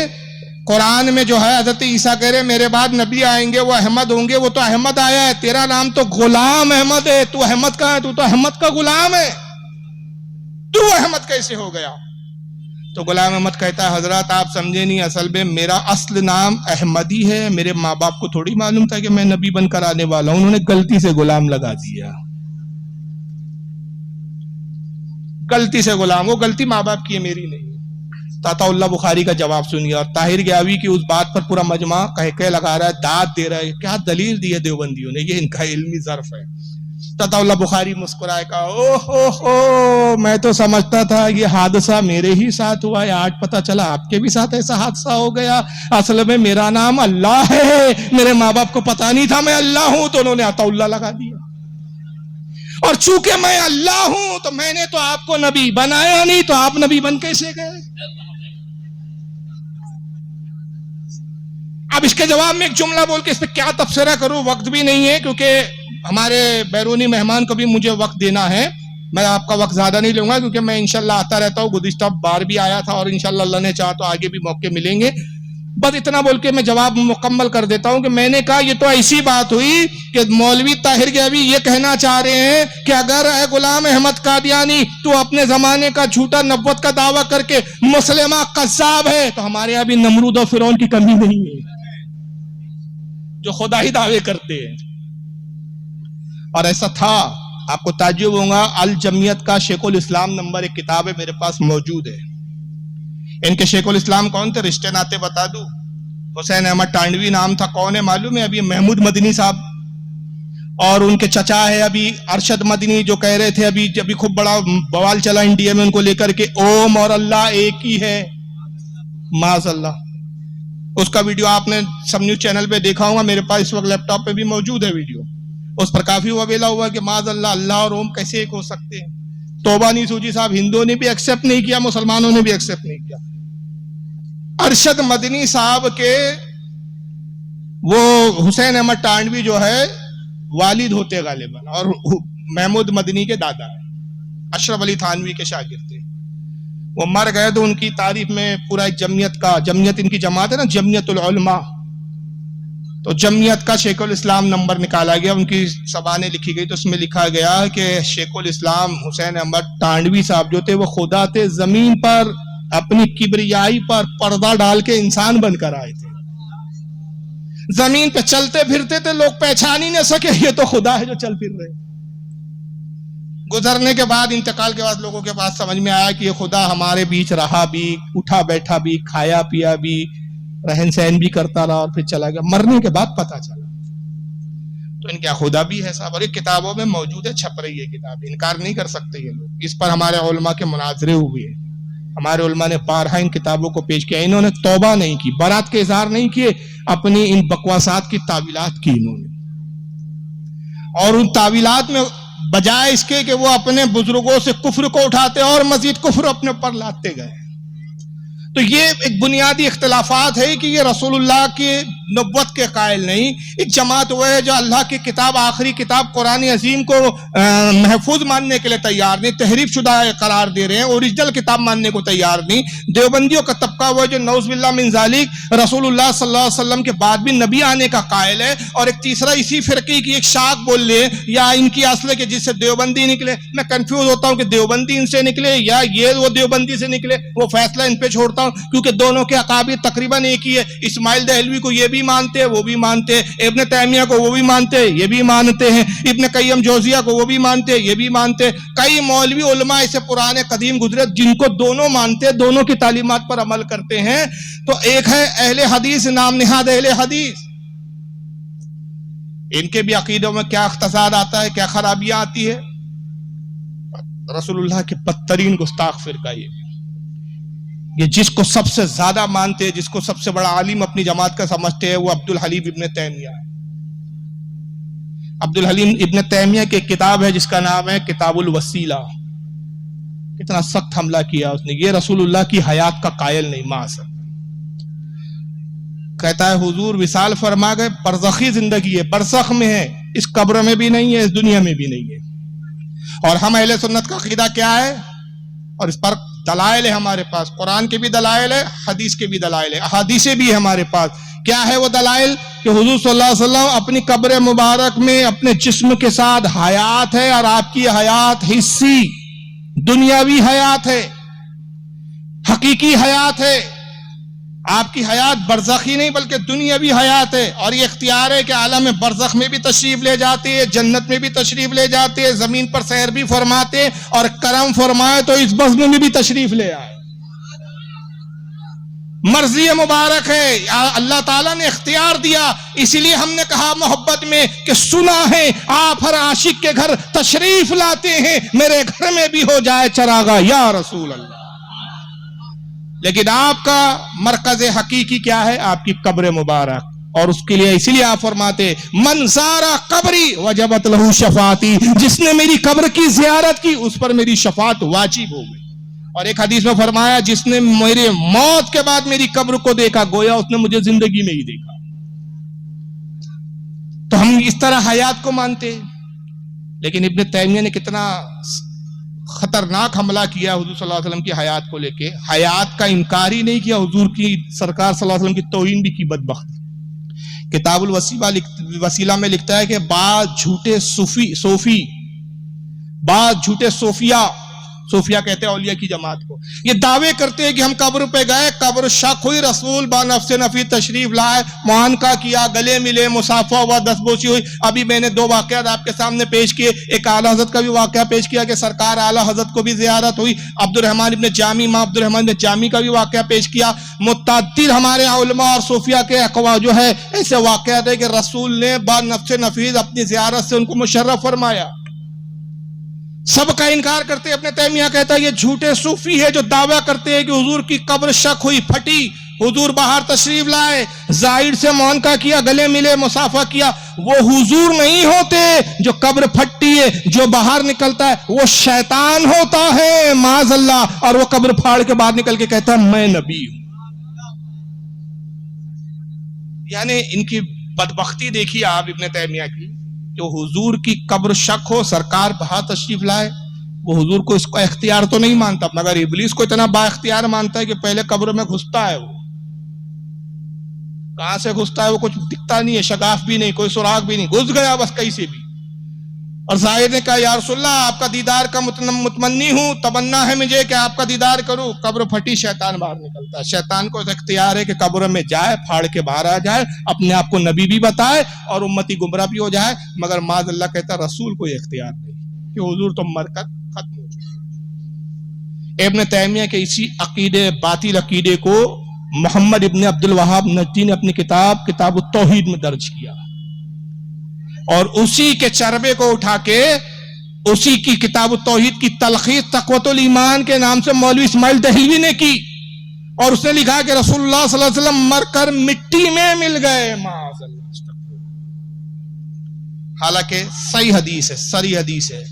قرآن میں جو ہے حضرت عیسیٰ کہہ رہے میرے بعد نبی آئیں گے وہ احمد ہوں گے، وہ تو احمد آیا ہے، تیرا نام تو غلام احمد ہے، تو احمد کہاں ہے، تو احمد کا غلام ہے، تو احمد کیسے ہو گیا؟ تو غلام احمد کہتا ہے حضرت آپ سمجھے نہیں، اصل میں میرا اصل نام احمدی ہے، میرے ماں باپ کو تھوڑی معلوم تھا کہ میں نبی بن کر آنے والا ہوں، انہوں نے غلطی سے غلام لگا دیا، غلطی سے غلام، وہ غلطی ماں باپ کی ہے، میری نہیں۔ عطا اللہ بخاری کا جواب سنیے، اور طاہر گیاوی کی اس بات پر پورا مجمع کہہ لگا رہا ہے، داد دے رہا ہے، کیا دلیل دی ہے دیوبندیوں نے، یہ ان کا علمی ظرف ہے۔ عطا اللہ بخاری مسکرائے کہا اوہ میں تو سمجھتا تھا یہ حادثہ میرے ہی ساتھ ہوا ہے، آج پتا چلا آپ کے بھی ساتھ ایسا حادثہ ہو گیا، اصل میں میرا نام اللہ ہے، میرے ماں باپ کو پتا نہیں تھا میں اللہ ہوں، تو انہوں نے عطا اللہ لگا دیا، اور چونکہ میں اللہ ہوں تو میں نے تو آپ کو نبی بنایا نہیں، تو آپ نبی بن کیسے گئے؟ اب اس کے جواب میں ایک جملہ بول کے اس پہ کیا تبصرہ کروں، وقت بھی نہیں ہے، کیونکہ ہمارے بیرونی مہمان کو بھی مجھے وقت دینا ہے، میں آپ کا وقت زیادہ نہیں لوں گا، کیونکہ میں انشاءاللہ آتا رہتا ہوں، گزشتہ بار بھی آیا تھا، اور انشاءاللہ اللہ نے چاہا تو آگے بھی موقع ملیں گے۔ بس اتنا بول کے میں جواب مکمل کر دیتا ہوں کہ میں نے کہا یہ تو ایسی بات ہوئی کہ مولوی طاہر گیاوی یہ کہنا چاہ رہے ہیں کہ اگر اے غلام احمد قادیانی تو اپنے زمانے کا جھوٹا نبوت کا دعویٰ کر کے مسلمہ قذاب ہے، تو ہمارے یہاں بھی نمرود و فرعون کی کمی نہیں ہے جو خدا ہی دعوے کرتے ہیں۔ اور ایسا تھا، آپ کو تعجب ہوگا، الجمیت کا شیخ الاسلام نمبر ایک کتاب ہے میرے پاس موجود ہے۔ ان کے شیخ الاسلام کون تھے، رشتے ناتے بتا دوں، حسین احمد ٹانڈوی نام تھا، کون ہے معلوم ہے؟ ابھی محمود مدنی صاحب، اور ان کے چچا ہے ابھی ارشد مدنی، جو کہہ رہے تھے ابھی خوب بڑا بوال چلا انڈیا میں ان کو لے کر کے، اوم اور اللہ ایک ہی ہے، معاذ اللہ۔ اس کا ویڈیو آپ نے سب نیوز چینل پہ دیکھا ہوگا، میرے پاس اس وقت لیپ ٹاپ پہ بھی موجود ہے ویڈیو، اس پر کافی وبیلا ہوا کہ معاذ اللہ اللہ اور اوم کیسے ایک ہو سکتے ہیں۔ توبہ نہیں سوجی صاحب، ہندوؤں نے بھی ایکسپٹ نہیں کیا، مسلمانوں نے بھی ایکسپٹ نہیں کیا۔ ارشد مدنی صاحب کے وہ حسین احمد ٹانڈوی جو ہے والد ہوتے غالباً، اور محمود مدنی کے دادا ہے، اشرف علی تھانوی کے شاگرد تھے۔ وہ مر گئے تو ان کی تعریف میں پورا ایک جمعیت ان کی جماعت ہے نا، جمعیت العلماء، تو جمعیت کا شیخ الاسلام نمبر نکالا گیا، ان کی سبانیں لکھی گئی، تو اس میں لکھا گیا کہ شیخ الاسلام حسین احمد ٹانڈوی صاحب جو تھے وہ خدا تھے، زمین پر اپنی کبریائی پر پردہ ڈال کے انسان بن کر آئے تھے، زمین پہ چلتے پھرتے تھے، لوگ پہچان ہی نہ سکے یہ تو خدا ہے جو چل پھر رہے۔ گزرنے کے بعد، انتقال کے بعد لوگوں کے پاس سمجھ میں آیا کہ یہ خدا ہمارے بیچ رہا بھی، اٹھا بیٹھا بھی، کھایا پیا بھی، رہن سہن بھی کرتا رہا، اور پھر چلا گیا۔ مرنے کے بعد پتا چلا تو ان کیا خدا بھی ہے صاحب، اور یہ کتابوں میں موجود ہے، چھپ رہی ہے کتاب، انکار نہیں کر سکتے یہ لوگ۔ اس پر ہمارے علماء کے مناظرے ہوئے، ہمارے علماء نے بارہا ان کتابوں کو پیش کیا، انہوں نے توبہ نہیں کی، برات کے اظہار نہیں کیے، اپنی ان بکواسات کی تعویلات کی انہوں نے، اور ان تعویلات میں بجائے اس کے کہ وہ اپنے بزرگوں سے کفر کو اٹھاتے اور مزید کفر اپنے پر لاتے گئے۔ تو یہ ایک بنیادی اختلافات ہے کہ یہ رسول اللہ کی نبوت کے قائل نہیں. ایک جماعت وہ ہے جو اللہ کی کتاب، آخری کتاب قرآن عظیم کو محفوظ ماننے کے لیے تیار نہیں، تحریف شدہ قرار دے رہے ہیں، اوریجنل کتاب ماننے کو تیار نہیں. دیوبندیوں کا طبقہ وہ ہے جو نعوذ باللہ من ذالک رسول اللہ صلی اللہ علیہ وسلم کے بعد بھی نبی آنے کا قائل ہے. اور ایک تیسرا اسی فرقے کی ایک شاخ بول لے یا ان کی اصل کے جس سے دیوبندی نکلے. میں کنفیوز ہوتا ہوں کہ دیوبندی ان سے نکلے یا یہ وہ دیوبندی سے نکلے، وہ فیصلہ ان پہ چھوڑتا ہوں، کیونکہ دونوں کے اکابر تقریباً ایک ہی ہے. اسماعیل دہلوی کو یہ بھی مانتے وہ بھی مانتے، ابن تیمیہ کو وہ بھی مانتے یہ بھی مانتے ہیں، ابن قیم جوزیہ کو وہ بھی مانتے یہ بھی مانتے. کئی مولوی علماء ایسے پرانے قدیم گزرے جن کو دونوں مانتے، دونوں کی تعلیمات پر عمل کرتے ہیں. تو ایک ہے اہل حدیث، نام نہاد اہل حدیث. ان کے بھی عقیدوں میں کیا اختصار آتا ہے، کیا خرابیاں آتی ہے. رسول اللہ کے بدترین گستاخ فرقہ یہ جس کو سب سے زیادہ مانتے، جس کو سب سے بڑا عالم اپنی جماعت کا سمجھتے ہیں، وہ عبد الحلیم ابن تیمیہ ہے. عبد الحلیم ابن تیمیہ کی کتاب ہے جس کا نام ہے کتاب الوسیلہ. کتنا سخت حملہ کیا اس نے. یہ رسول اللہ کی حیات کا قائل نہیں، معاذ. کہتا ہے حضور وصال فرما گئے، برزخی زندگی ہے، برزخ میں ہے، اس قبر میں بھی نہیں ہے، اس دنیا میں بھی نہیں ہے. اور ہم اہل سنت کا عقیدہ کیا ہے، اور اس پر دلائل ہے ہمارے پاس، قرآن کے بھی دلائل ہے، حدیث کے بھی دلائل ہے، احادیث بھی ہے ہمارے پاس. کیا ہے وہ دلائل؟ کہ حضور صلی اللہ علیہ وسلم اپنی قبر مبارک میں اپنے جسم کے ساتھ حیات ہے، اور آپ کی حیات حسی دنیاوی حیات ہے، حقیقی حیات ہے. آپ کی حیات برزخی نہیں بلکہ دنیاوی حیات ہے. اور یہ اختیار ہے کہ عالم برزخ میں بھی تشریف لے جاتے ہیں، جنت میں بھی تشریف لے جاتے ہیں، زمین پر سیر بھی فرماتے، اور کرم فرمائے تو اس بزم میں بھی تشریف لے آئے. مرضی مبارک ہے، اللہ تعالیٰ نے اختیار دیا. اسی لیے ہم نے کہا محبت میں کہ سنا ہے آپ ہر عاشق کے گھر تشریف لاتے ہیں، میرے گھر میں بھی ہو جائے چراغا یا رسول اللہ. لیکن آپ کا مرکز حقیقی کیا ہے؟ آپ کی قبر مبارک. اور اس کے لیے اسی لیے آپ فرماتے من زارا قبری وجبت لہو شفاعتی، جس نے میری قبر کی زیارت کی اس پر میری شفاعت واجب ہو گئی. اور ایک حدیث میں فرمایا جس نے میرے موت کے بعد میری قبر کو دیکھا گویا اس نے مجھے زندگی میں ہی دیکھا. تو ہم اس طرح حیات کو مانتے. لیکن ابن تیمیہ نے کتنا خطرناک حملہ کیا حضور صلی اللہ علیہ وسلم کی حیات کو لے کے. حیات کا انکار ہی نہیں کیا، حضور کی سرکار صلی اللہ علیہ وسلم کی توہین بھی کی. بدبخت. کتاب الوسیلہ میں لکھتا ہے کہ بعض جھوٹے صوفی، بعض جھوٹے صوفیہ کہتے ہیں اولیاء کی جماعت کو، یہ دعوے کرتے ہیں کہ ہم قبر پہ گئے، قبر شک ہوئی، رسول با نفس نفی تشریف لائے، معانقہ کیا، گلے ملے، مصافحہ ہوا، دستبوسی ہوئی. ابھی میں نے 2 واقعات آپ کے سامنے پیش کیے. ایک اعلیٰ حضرت کا بھی واقعہ پیش کیا کہ سرکار اعلیٰ حضرت کو بھی زیارت ہوئی. عبد الرحمن ابن جامی، ماں عبد الرحمن ابن جامی کا بھی واقعہ پیش کیا. متعدد ہمارے علماء اور صوفیہ کے جو ہے ایسے واقعات ہے کہ رسول نے با نفس نفیس اپنی زیارت سے ان کو مشرف فرمایا. سب کا انکار کرتے. ابن تیمیہ کہتا ہے یہ جھوٹے صوفی ہے جو دعویٰ کرتے ہیں کہ حضور کی قبر شک ہوئی، پھٹی، حضور باہر تشریف لائے، زائر سے معانقہ کیا، گلے ملے، مصافحہ کیا. وہ حضور نہیں ہوتے جو قبر پھٹتی ہے، جو باہر نکلتا ہے وہ شیطان ہوتا ہے معاذ اللہ. اور وہ قبر پھاڑ کے باہر نکل کے کہتا ہے میں نبی ہوں. یعنی ان کی بدبختی دیکھیے آپ ابن تیمیہ کی. جو حضور کی قبر شک ہو، سرکار باہر تشریف لائے، وہ حضور کو اس کا اختیار تو نہیں مانتا، مگر ابلیس کو اتنا با اختیار مانتا ہے کہ پہلے قبر میں گھستا ہے. وہ کہاں سے گھستا ہے؟ وہ کچھ دکھتا نہیں ہے، شگاف بھی نہیں، کوئی سراغ بھی نہیں، گھس گیا بس کہیں سے بھی. اور ظاہر نے کہا یا رسول اللہ آپ کا دیدار کا متمنی ہوں، تمنا ہے مجھے کہ آپ کا دیدار کروں. قبر پھٹی، شیطان باہر نکلتا ہے. شیطان کو اختیار ہے کہ قبر میں جائے، پھاڑ کے باہر آ جائے، اپنے آپ کو نبی بھی بتائے اور امتی گمراہ بھی ہو جائے. مگر معاذ اللہ کہتا ہے رسول کو یہ اختیار نہیں کہ حضور تو مر کر ختم ہو چکے. ابن تیمیہ کے اسی عقیدے، باطل عقیدے کو محمد ابن عبد الوہاب نجدی نے اپنی کتاب التوحید میں درج کیا. اور اسی کے چربے کو اٹھا کے اسی کی کتاب التوحید کی تلخیص تقوۃ الایمان کے نام سے مولوی اسماعیل دہلوی نے کی. اور اس نے لکھا کہ رسول اللہ صلی اللہ علیہ وسلم مر کر مٹی میں مل گئے. معاذ اللہ. حالانکہ صحیح حدیث ہے، صریح حدیث ہے.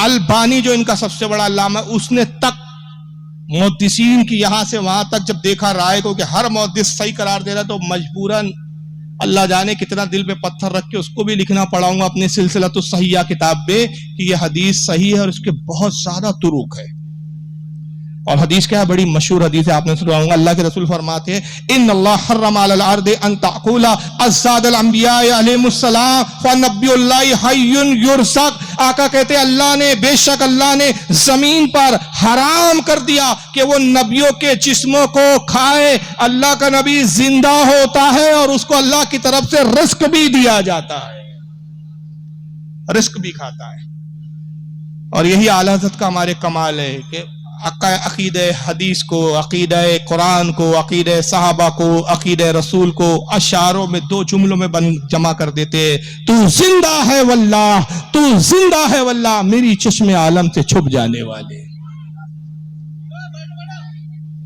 البانی جو ان کا سب سے بڑا علامہ، اس نے تک محدثین کی یہاں سے وہاں تک جب دیکھا رائے کو کہ ہر محدث صحیح قرار دے رہا تو مجبوراً اللہ جانے کتنا دل پہ پتھر رکھ کے اس کو بھی لکھنا پڑاؤں گا اپنے سلسلۃ الصحیحہ کتاب میں کہ یہ حدیث صحیح ہے اور اس کے بہت زیادہ طرق ہے. اور حدیث کیا ہے؟ بڑی مشہور حدیث ہے، آپ نے سنا ہوگا. اللہ کے رسول فرماتے ہیں ان اللہ حرم علی الارض ان تأکل اجساد الانبیاء علیہم السلام فنبی اللہ حی یرزق. آقا کہتے ہیں اللہ نے، بے شک اللہ نے زمین پر حرام کر دیا کہ وہ نبیوں کے جسموں کو کھائے. اللہ کا نبی زندہ ہوتا ہے اور اس کو اللہ کی طرف سے رزق بھی دیا جاتا ہے، رزق بھی کھاتا ہے. اور یہی اعلی حضرت کا ہمارے کمال ہے کہ عقیدہ حدیث کو، عقیدہ قرآن کو، عقیدہ صحابہ کو، عقیدہ رسول کو اشعاروں میں 2 جملوں میں جمع کر دیتے. تو زندہ ہے واللہ، تو زندہ ہے واللہ، میری چشم عالم سے چھپ جانے والے.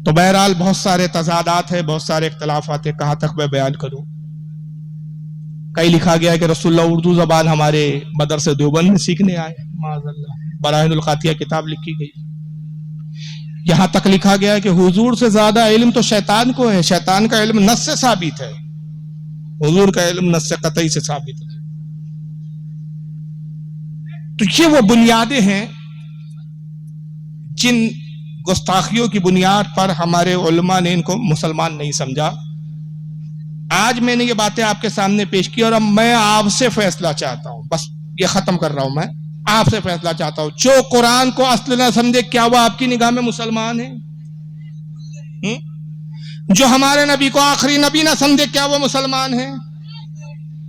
تو بہرحال بہت سارے تضادات ہیں، بہت سارے اختلافات ہیں، کہاں تک میں بیان کروں. کہیں لکھا گیا ہے کہ رسول اللہ اردو زبان ہمارے مدرسے دیوبند میں سیکھنے آئے، معاذ اللہ. براہین القاطعہ کتاب لکھی گئی. یہاں تک لکھا گیا ہے کہ حضور سے زیادہ علم تو شیطان کو ہے، شیطان کا علم نص سے ثابت ہے، حضور کا علم نص قطعی سے ثابت ہے. تو یہ وہ بنیادیں ہیں جن گستاخیوں کی بنیاد پر ہمارے علماء نے ان کو مسلمان نہیں سمجھا. آج میں نے یہ باتیں آپ کے سامنے پیش کی اور اب میں آپ سے فیصلہ چاہتا ہوں، بس یہ ختم کر رہا ہوں. میں آپ سے فیصلہ چاہتا ہوں، جو قرآن کو اصل نہ سمجھے کیا وہ آپ کی نگاہ میں مسلمان ہے؟ جو ہمارے نبی کو آخری نبی نہ سمجھے کیا وہ مسلمان ہے؟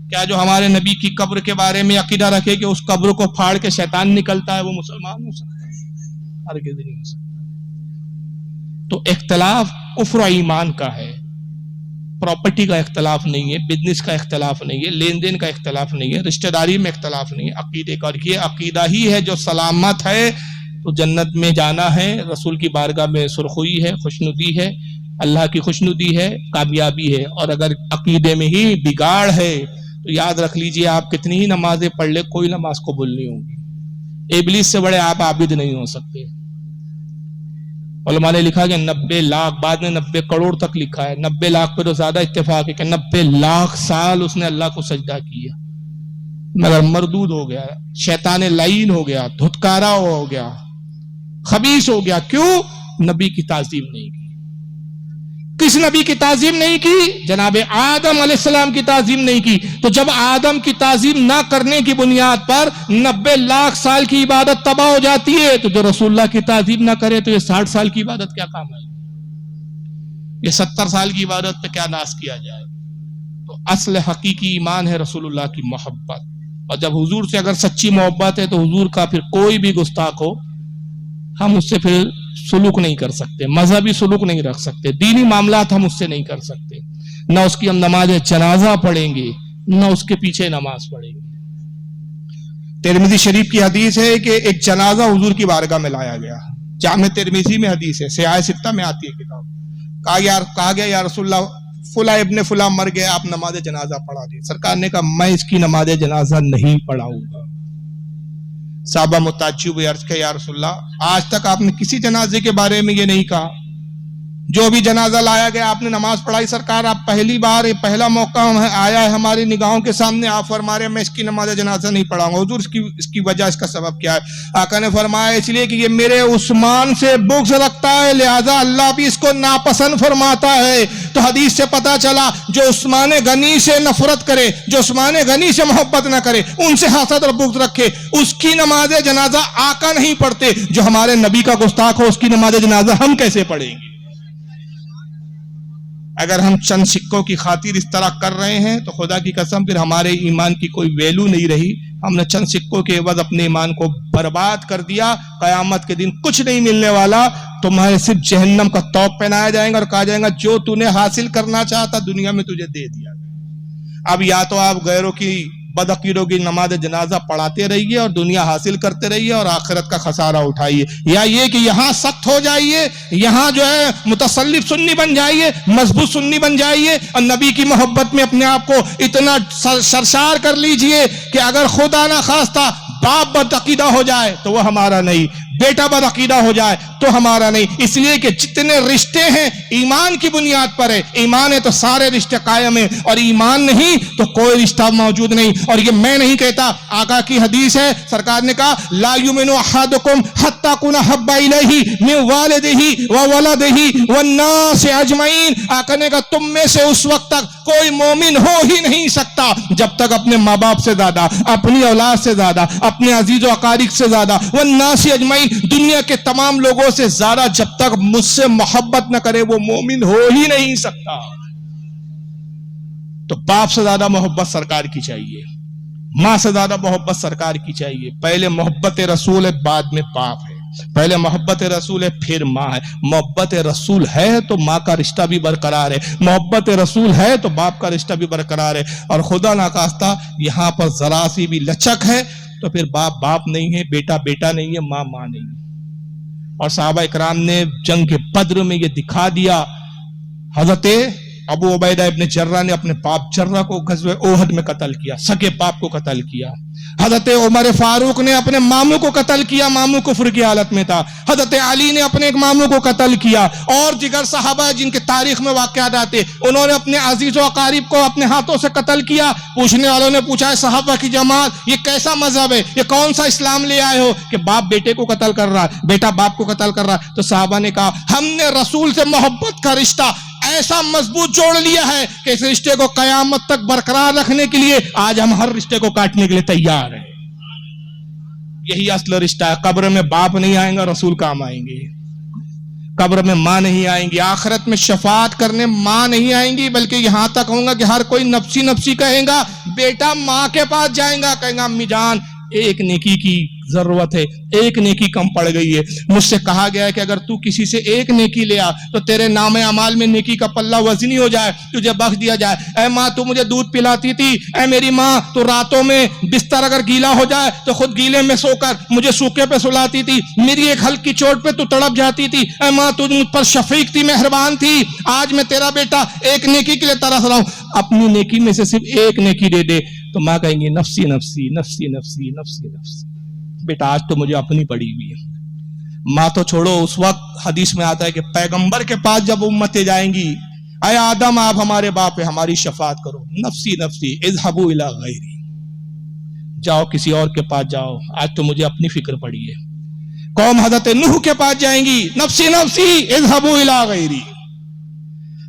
کیا جو ہمارے نبی کی قبر کے بارے میں عقیدہ رکھے کہ اس قبر کو پھاڑ کے شیطان نکلتا ہے وہ مسلمان ہو سکتا ہے؟ ہرگز نہیں ہو سکتا. تو اختلاف کفر و ایمان کا ہے، پراپرٹی کا اختلاف نہیں ہے، بزنس کا اختلاف نہیں ہے، لین دین کا اختلاف نہیں ہے، رشتہ داری میں اختلاف نہیں ہے، عقیدے کا. اور یہ عقیدہ ہی ہے جو سلامت ہے تو جنت میں جانا ہے، رسول کی بارگاہ میں سرخوئی ہے، خوشنودی ہے، اللہ کی خوشنودی ہے، کامیابی ہے. اور اگر عقیدے میں ہی بگاڑ ہے تو یاد رکھ لیجئے آپ کتنی ہی نمازیں پڑھ لے کوئی نماز قبول نہیں ہوگی. ابلیس سے بڑے آپ عابد نہیں ہو سکتے. علماء نے لکھا کہ 90 لاکھ، بعد میں 90 کروڑ تک لکھا ہے، 90 لاکھ پہ تو زیادہ اتفاق ہے کہ 90 لاکھ سال اس نے اللہ کو سجدہ کیا مگر مردود ہو گیا، شیطان لعین ہو گیا، دھتکارا ہو گیا، خبیث ہو گیا. کیوں؟ نبی کی تعظیم نہیں کی. کس نبی کی تعظیم نہیں کی؟ جناب آدم علیہ السلام کی تعظیم نہیں کی. تو جب آدم کی تعظیم نہ کرنے کی بنیاد پر 90 لاکھ سال کی عبادت تباہ ہو جاتی ہے تو جو رسول اللہ کی تعظیم نہ کرے تو یہ 60 سال کی عبادت کیا کام ہے؟ یہ 70 سال کی عبادت پہ کیا ناز کیا جائے؟ تو اصل حقیقی ایمان ہے رسول اللہ کی محبت. اور جب حضور سے اگر سچی محبت ہے تو حضور کا پھر کوئی بھی گستاخ ہو ہم اس سے پھر سلوک نہیں کر سکتے، مذہبی سلوک نہیں رکھ سکتے، دینی معاملات ہم اس سے نہیں کر سکتے. نہ اس کی ہم نماز جنازہ پڑھیں گے نہ اس کے پیچھے نماز پڑھیں گے. ترمذی شریف کی حدیث ہے کہ ایک جنازہ حضور کی بارگاہ میں لایا گیا، جامع ترمذی میں حدیث ہے، سیاہ ستہ میں آتی ہے کتاب. کہا گیا یا رسول اللہ فلاں ابن فلاں مر گیا، آپ نماز جنازہ پڑھا دی. سرکار نے کہا میں اس کی نماز جنازہ نہیں پڑھاؤں گا. صحابہ متعجب ہوئے، عرض کیا یا رسول اللہ آج تک آپ نے کسی جنازے کے بارے میں یہ نہیں کہا، جو بھی جنازہ لایا گیا آپ نے نماز پڑھائی. سرکار آپ پہلی بار پہلا موقع آیا ہے ہماری نگاہوں کے سامنے، آپ فرما رہے ہیں میں اس کی نماز جنازہ نہیں پڑھاؤں گا. حضور اس کی وجہ، اس کا سبب کیا ہے؟ آقا نے فرمایا اس لیے کہ یہ میرے عثمان سے بغض رکھتا ہے لہذا اللہ بھی اس کو ناپسند فرماتا ہے. تو حدیث سے پتا چلا جو عثمان غنی سے نفرت کرے، جو عثمان غنی سے محبت نہ کرے، ان سے حسد اور بغض رکھے، اس کی نماز جنازہ آقا نہیں پڑھتے. جو ہمارے نبی کا گستاخ ہو اس کی نماز جنازہ ہم کیسے پڑھیں گے؟ اگر ہم چند سکوں کی خاطر اس طرح کر رہے ہیں تو خدا کی قسم پھر ہمارے ایمان کی کوئی ویلو نہیں رہی. ہم نے چند سکوں کے عوض اپنے ایمان کو برباد کر دیا. قیامت کے دن کچھ نہیں ملنے والا، تمہیں صرف جہنم کا توق پہنایا جائے گا اور کہا جائے گا جو تو نے حاصل کرنا چاہتا دنیا میں تجھے دے دیا. اب یا تو آپ غیروں کی بدعقیدوں کی نماز جنازہ پڑھاتے رہیے اور دنیا حاصل کرتے رہیے اور آخرت کا خسارہ اٹھائیے، یا یہ کہ یہاں سخت ہو جائیے، یہاں جو ہے متصلب سنی بن جائیے، مضبوط سنی بن جائیے اور نبی کی محبت میں اپنے آپ کو اتنا سرشار کر لیجئے کہ اگر خدا نہ خواستہ باپ بدعقیدہ ہو جائے تو وہ ہمارا نہیں، بیٹا بدعقیدہ ہو جائے تو ہمارا نہیں. اس لیے کہ جتنے رشتے ہیں ایمان کی بنیاد پر ہے. ایمان ہے تو سارے رشتے قائم ہیں, اور ایمان نہیں تو کوئی رشتہ موجود نہیں. اور یہ میں نہیں کہتا, آقا کی حدیث ہے, سرکار نے کہا لا یؤمن احدکم حتی اکون احب الیہ من والدہ وولدہ والناس اجمعین. آقا نے کہا تم میں سے اس وقت تک کوئی مومن ہو ہی نہیں سکتا جب تک اپنے ماں باپ سے زیادہ, اپنی اولاد سے زیادہ, اپنے عزیز و اقارب سے زیادہ, والناس اجمعین, دنیا کے تمام لوگوں سے زیادہ جب تک مجھ سے محبت نہ کرے وہ مومن ہو ہی نہیں سکتا. تو باپ سے زیادہ محبت سرکار کی چاہیے, ماں سے زیادہ محبت سرکار کی چاہیے. پہلے محبت رسول ہے, بعد میں باپ ہے. پہلے محبت رسول ہے, پھر ماں ہے. محبت رسول ہے تو ماں کا رشتہ بھی برقرار ہے, محبت رسول ہے تو باپ کا رشتہ بھی برقرار ہے. اور خدا ناخواستہ یہاں پر ذرا سی بھی لچک ہے تو پھر باپ باپ نہیں ہے, بیٹا بیٹا نہیں ہے, ماں ماں نہیں ہے. اور صحابہ اکرام نے جنگ بدر میں یہ دکھا دیا. حضرت ابو عبیدہ ابن جرہ نے اپنے باپ جرہ کو غزوہ احد میں قتل کیا, سگے باپ کو قتل کیا. حضرت عمر فاروق نے اپنے ماموں کو قتل کیا, ماموں کفر کی حالت میں تھا. حضرت علی نے اپنے ایک ماموں کو قتل کیا. اور دیگر صحابہ جن کے تاریخ میں واقعات آتے, انہوں نے اپنے عزیز و اقارب کو اپنے ہاتھوں سے قتل کیا. پوچھنے والوں نے پوچھا ہے صحابہ کی جماعت یہ کیسا مذہب ہے, یہ کون سا اسلام لے آئے ہو کہ باپ بیٹے کو قتل کر رہا ہے, بیٹا باپ کو قتل کر رہا ہے؟ تو صحابہ نے کہا ہم نے رسول سے محبت کا رشتہ ایسا مضبوط جوڑ لیا ہے کہ اس رشتے کو قیامت تک برقرار رکھنے کے لیے آج ہم ہر رشتے کو کاٹنے کے لیے تیار ہیں. یہی اصل رشتہ ہے. قبر میں باپ نہیں آئیں گا, رسول کام آئیں گے. قبر میں ماں نہیں آئیں گی, آخرت میں شفاعت کرنے ماں نہیں آئیں گی, بلکہ یہاں تک ہوگا کہ ہر کوئی نفسی نفسی کہے گا. بیٹا ماں کے پاس جائیں گا, کہیں گا امی جان ایک نیکی کی ضرورت ہے, ایک نیکی کم پڑ گئی ہے. مجھ سے کہا گیا ہے کہ اگر تو کسی سے ایک نیکی لے آ تو تیرے نام اعمال میں نیکی کا پلہ وزنی ہو جائے, تجھے بخش دیا جائے. اے ماں تو مجھے دودھ پلاتی تھی, اے میری ماں تو راتوں میں بستر اگر گیلا ہو جائے تو خود گیلے میں سو کر مجھے سوکھے پہ سلاتی تھی, میری ایک ہلکی چوٹ پہ تو تڑپ جاتی تھی. اے ماں تو مجھ پر شفیق تھی, مہربان تھی. آج میں تیرا بیٹا ایک نیکی کے لیے ترس رہا ہوں, اپنی نیکی میں سے صرف ایک نیکی دے دے. تو ماں کہیں گی نفسی نفسی نفسی نفسی نفسی نفسی. بیٹا آج تو مجھے اپنی پڑی ہوئی ہے. ماں تو چھوڑو, اس وقت حدیث میں آتا ہے کہ پیغمبر کے پاس جب امتیں جائیں گی, اے آدم آپ ہمارے باپ ہیں, ہماری شفاعت کرو. نفسی نفسی اذهبوا الى غیری, جاؤ کسی اور کے پاس جاؤ, آج تو مجھے اپنی فکر پڑی ہے. قوم حضرت نوح کے پاس جائیں گی, نفسی نفسی اذهبوا الى غیری.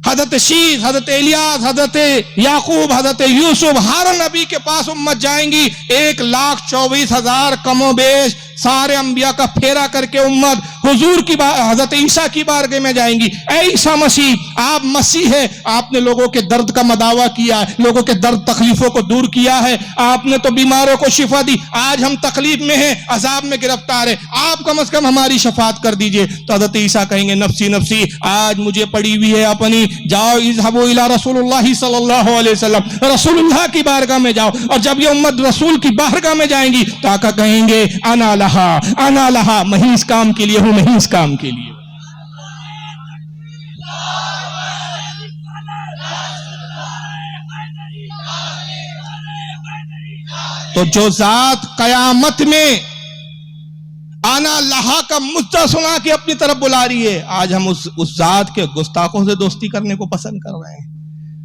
حضرت شیث, حضرت الیاس, حضرت یعقوب, حضرت یوسف, ہر نبی کے پاس امت جائیں گی. 1,24,000 کم و بیش سارے انبیاء کا پھیرا کر کے امت حضور کی حضرت عیسیٰ کی بارگاہ میں جائیں گی. اے عیسیٰ مسیح آپ مسیح ہے, آپ نے لوگوں کے درد کا مداوع کیا ہے, لوگوں کے درد تکلیفوں کو دور کیا ہے, آپ نے تو بیماروں کو شفا دی. آج ہم تکلیف میں ہیں, عذاب میں گرفتار ہیں, آپ کم از کم ہماری شفاعت کر دیجئے. تو حضرت عیسیٰ کہیں گے نفسی نفسی آج مجھے پڑی ہوئی ہے اپنی, جاؤ اذهبوا الى رسول اللہ صلی اللہ علیہ وسلم, رسول اللہ کی بارگاہ میں جاؤ. اور جب یہ امت رسول کی بارگاہ میں جائیں گی تو آقا کہیں گے انا لہا انا لہا, میں ہی اس کام کے لیے ہوں, میں ہی اس کام کے لیے. تو جو ذات قیامت میں آنا لہا کا مدعا سنا کے اپنی طرف بلا رہی ہے, آج ہم اس ذات کے گستاخوں سے دوستی کرنے کو پسند کر رہے ہیں,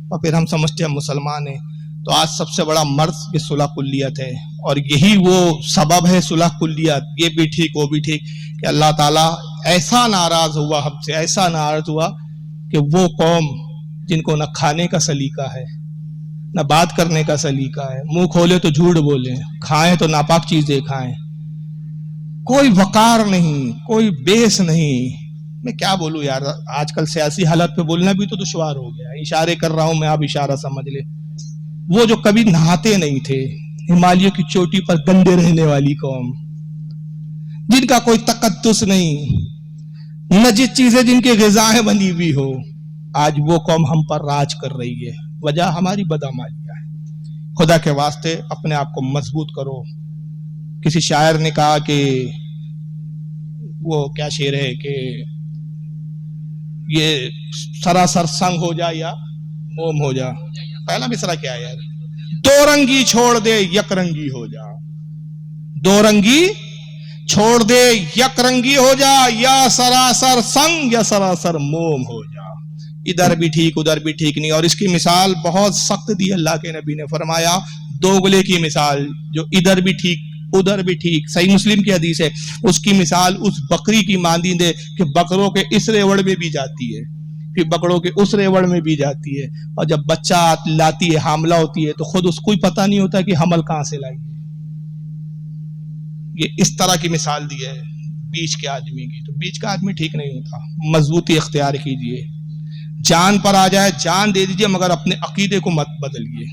اور پھر ہم سمجھتے ہیں مسلمان ہیں. تو آج سب سے بڑا مرض یہ صلح کلیت ہے, اور یہی وہ سبب ہے صلح کلیت. یہ بھی ٹھیک وہ بھی ٹھیک کہ اللہ تعالیٰ ایسا ناراض ہوا ہم سے, ایسا ناراض ہوا کہ وہ قوم جن کو نہ کھانے کا سلیقہ ہے, نہ بات کرنے کا سلیقہ ہے, منہ کھولے تو جھوٹ بولیں, کھائیں تو ناپاک چیزیں کھائیں, کوئی وقار نہیں, کوئی بیس نہیں. میں کیا بولوں یار, آج کل سیاسی حالت پہ بولنا بھی تو دشوار ہو گیا. اشارے کر رہا ہوں میں, آپ اشارہ سمجھ لیں. وہ جو کبھی نہاتے نہیں تھے, ہمالیہ کی چوٹی پر گندے رہنے والی قوم, جن کا کوئی تقدس نہیں, نجس چیزیں جن کی غذائیں بنی ہوئی ہو, آج وہ قوم ہم پر راج کر رہی ہے. وجہ ہماری بدعمالیاں ہے. خدا کے واسطے اپنے آپ کو مضبوط کرو. کسی شاعر نے کہا کہ وہ کیا شعر ہے کہ یہ سراسر سنگ ہو جا یا موم ہو جا. پہلا مصرع کیا ہے یار, دو رنگی چھوڑ دے یک رنگی ہو جا. دو رنگی چھوڑ دے، یک رنگی ہو جا، یا سراسر سنگ یا سراسر موم ہو جا، ادھر بھی ٹھیک ادھر بھی ٹھیک نہیں۔ اور اس کی مثال بہت سخت دی اللہ کے نبی نے، فرمایا دوگلے کی مثال، جو ادھر بھی ٹھیک ادھر بھی ٹھیک، صحیح مسلم کی حدیث ہے، اس کی مثال اس بکری کی مانند ہے کہ بکروں کے اس ریوڑ میں بھی جاتی ہے، پھر بکروں کے اس ریوڑ میں بھی جاتی ہے، اور جب بچہ لاتی ہے، حاملہ ہوتی ہے، تو خود اس کو ہی پتہ نہیں ہوتا کہ حمل کہاں سے لائی ہے۔ یہ اس طرح کی مثال دی ہے بیچ کے آدمی کی۔ تو بیچ کا آدمی ٹھیک نہیں ہوتا، مضبوطی اختیار کیجئے، جان پر آ جائے جان دے دیجئے، مگر اپنے عقیدے کو مت بدلیے،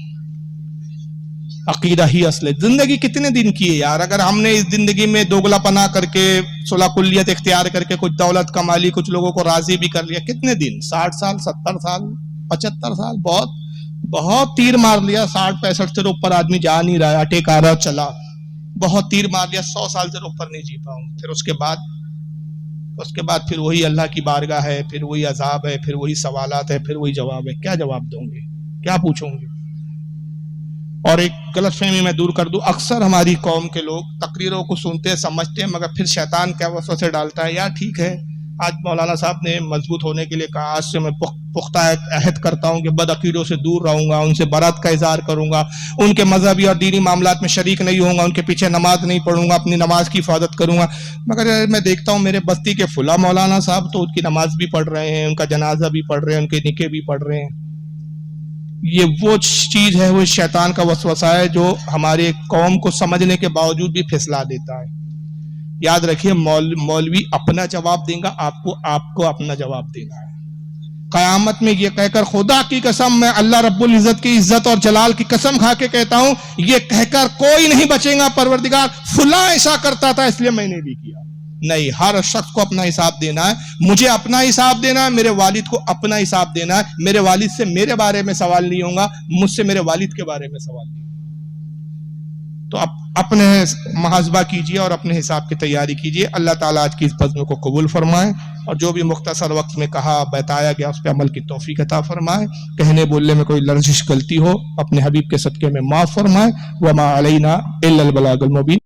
عقیدہ ہی اصل ہے۔ زندگی کتنے دن کی ہے یار؟ اگر ہم نے اس زندگی میں دوگلا پنا کر کے، صلح کلیت اختیار کر کے کچھ دولت کما لی، کچھ لوگوں کو راضی بھی کر لیا، کتنے دن؟ 60 سال 70 سال 75 سال، بہت تیر مار لیا، 60-65 سے اوپر آدمی جا نہیں رہا، اٹیک آ رہا چلا، بہت تیر مار لیا، 100 سال سے اوپر نہیں جی پاؤں۔ پھر اس کے بعد پھر وہی اللہ کی بارگاہ ہے، پھر وہی عذاب ہے، پھر وہی سوالات ہے، پھر وہی جواب ہے۔ کیا جواب دوں گے؟ کیا پوچھوں گے؟ اور ایک غلط فہمی میں دور کر دوں، اکثر ہماری قوم کے لوگ تقریروں کو سنتے ہیں، سمجھتے ہیں، مگر پھر شیطان کیا وسوسے ڈالتا ہے، یار ٹھیک ہے، آج مولانا صاحب نے مضبوط ہونے کے لیے کہا، آج سے میں پختہ عہد کرتا ہوں کہ بد عقیدوں سے دور رہوں گا، ان سے برات کا اظہار کروں گا، ان کے مذہبی اور دینی معاملات میں شریک نہیں ہوں گا، ان کے پیچھے نماز نہیں پڑھوں گا، اپنی نماز کی حفاظت کروں گا۔ مگر میں دیکھتا ہوں میرے بستی کے فلاں مولانا صاحب تو ان کی نماز بھی پڑھ رہے ہیں، ان کا جنازہ بھی پڑھ رہے ہیں، ان کے نکاح بھی پڑھ رہے ہیں۔ یہ وہ چیز ہے، وہ شیطان کا وسوسہ ہے جو ہمارے قوم کو سمجھنے کے باوجود بھی پھسلا دیتا ہے۔ یاد رکھیے، مولوی اپنا جواب دیں گا، آپ کو اپنا جواب دینا ہے۔ قیامت میں یہ کہہ کر، خدا کی قسم، میں اللہ رب العزت کی عزت اور جلال کی قسم کھا کے کہتا ہوں، یہ کہہ کر کوئی نہیں بچے گا پروردگار فلاں ایسا کرتا تھا اس لیے میں نے بھی کیا۔ نہیں، ہر شخص کو اپنا حساب دینا ہے، مجھے اپنا حساب دینا ہے، میرے والد کو اپنا حساب دینا ہے، میرے والد سے میرے بارے میں سوال نہیں ہوگا، مجھ سے میرے والد کے بارے میں سوال نہیں ہوگا۔ تو اپنے محاسبہ کیجئے اور اپنے حساب کی تیاری کیجئے۔ اللہ تعالیٰ آج کی اس بزم کو قبول فرمائے، اور جو بھی مختصر وقت میں کہا بتایا گیا اس پہ عمل کی توفیق عطا فرمائے۔ کہنے بولنے میں کوئی لرزش غلطی ہو اپنے حبیب کے صدقے میں معاف فرمائے۔ وما علینا الا البلاغ المبین۔